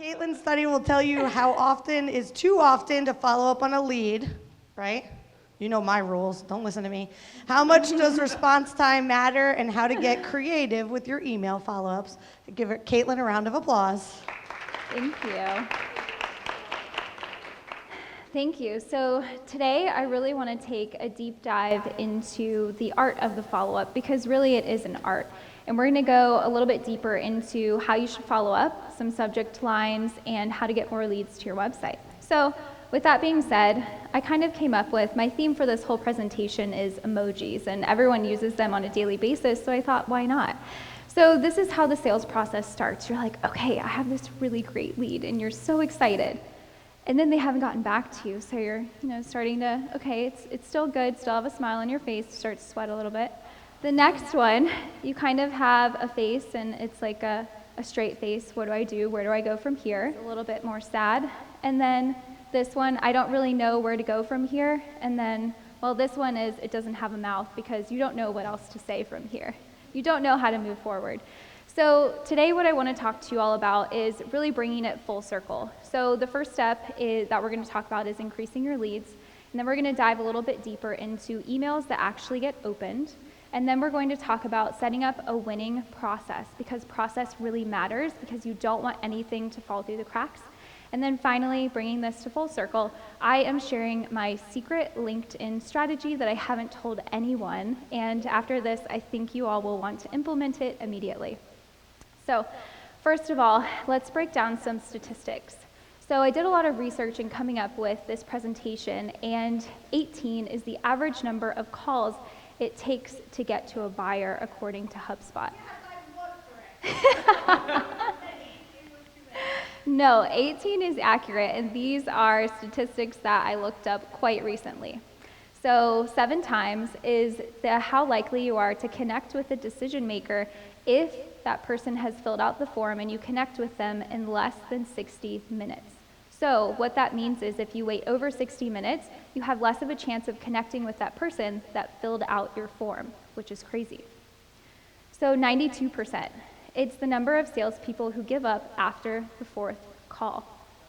Kaitlyn's study will tell you how often is too often to follow up on a lead, right? You know my rules, don't listen to me. How much does response time matter, and how to get creative with your email follow-ups. Give Kaitlyn a round of applause. Thank you. Thank you. So today I really want to take a deep dive into the art of the follow-up, because really it is an art. And we're going to go a little bit deeper into how you should follow up, some subject lines, and how to get more leads to your website. So with that being said, I kind of came up with, my theme for this whole presentation is emojis, and everyone uses them on a daily basis, so I thought, why not? So this is how the sales process starts. You're like, okay, I have this really great lead, and you're so excited. And then they haven't gotten back to you, so you're starting to, okay, it's still good, still have a smile on your face, start to sweat a little bit. The next one, you kind of have a face, and it's like a straight face. What do I do? Where do I go from here? It's a little bit more sad. And then this one, I don't really know where to go from here. And then, well, this one is, it doesn't have a mouth because you don't know what else to say from here. You don't know how to move forward. So today what I want to talk to you all about is really bringing it full circle. So the first step that we're going to talk about is increasing your leads. And then we're going to dive a little bit deeper into emails that actually get opened. And then we're going to talk about setting up a winning process, because process really matters, because you don't want anything to fall through the cracks. And then finally, bringing this to full circle, I am sharing my secret LinkedIn strategy that I haven't told anyone. And after this, I think you all will want to implement it immediately. So first of all, let's break down some statistics. So I did a lot of research in coming up with this presentation, and 18 is the average number of calls it takes to get to a buyer according to HubSpot. No, 18 is accurate, and these are statistics that I looked up quite recently. So 7 times is how likely you are to connect with a decision maker if that person has filled out the form and you connect with them in less than 60 minutes. So what that means is if you wait over 60 minutes, you have less of a chance of connecting with that person that filled out your form, which is crazy. So 92%. It's the number of salespeople who give up after the 4th call.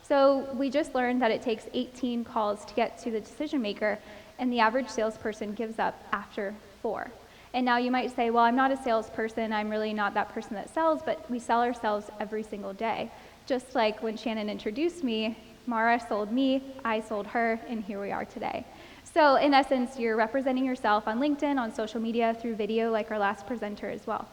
So we just learned that it takes 18 calls to get to the decision maker, and the average salesperson gives up after 4. And now you might say, well, I'm not a salesperson, I'm really not that person that sells, but we sell ourselves every single day. Just like when Shannon introduced me, Mara sold me, I sold her, and here we are today. So in essence, you're representing yourself on LinkedIn, on social media, through video, like our last presenter as well.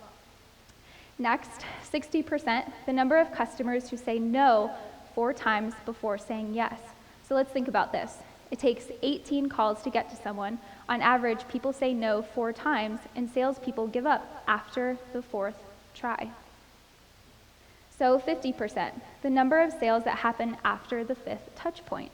Next, 60%, the number of customers who say no 4 times before saying yes. So let's think about this. It takes 18 calls to get to someone. On average, people say no 4 times, and salespeople give up after the 4th try. So 50%, the number of sales that happen after the 5th touch point.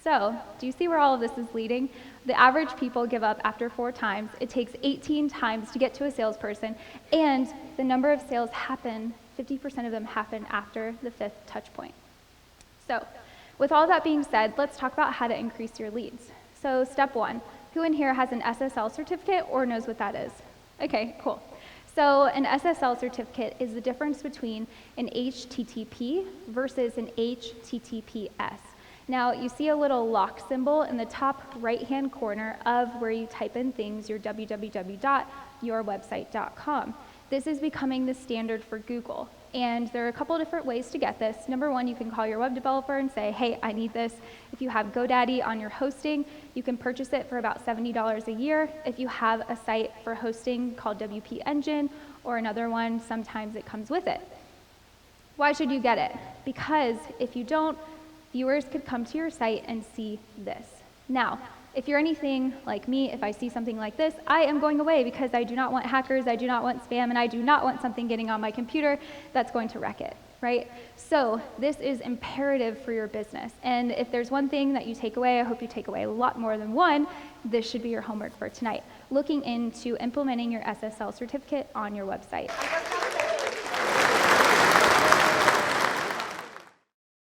So, do you see where all of this is leading? The average people give up after 4 times. It takes 18 times to get to a salesperson, and the number of sales happen, 50% of them happen after the 5th touch point. So, with all that being said, let's talk about how to increase your leads. So, step 1, who in here has an SSL certificate or knows what that is? Okay, cool. So an SSL certificate is the difference between an HTTP versus an HTTPS. Now, you see a little lock symbol in the top right-hand corner of where you type in things, your www.yourwebsite.com. This is becoming the standard for Google. And there are a couple of different ways to get this. Number 1, you can call your web developer and say, hey, I need this. If you have GoDaddy on your hosting, you can purchase it for about $70 a year. If you have a site for hosting called WP Engine or another one, sometimes it comes with it. Why should you get it? Because if you don't, viewers could come to your site and see this. Now, if you're anything like me, if I see something like this, I am going away because I do not want hackers, I do not want spam, and I do not want something getting on my computer that's going to wreck it, right? So this is imperative for your business. And if there's one thing that you take away, I hope you take away a lot more than one, this should be your homework for tonight. Looking into implementing your SSL certificate on your website.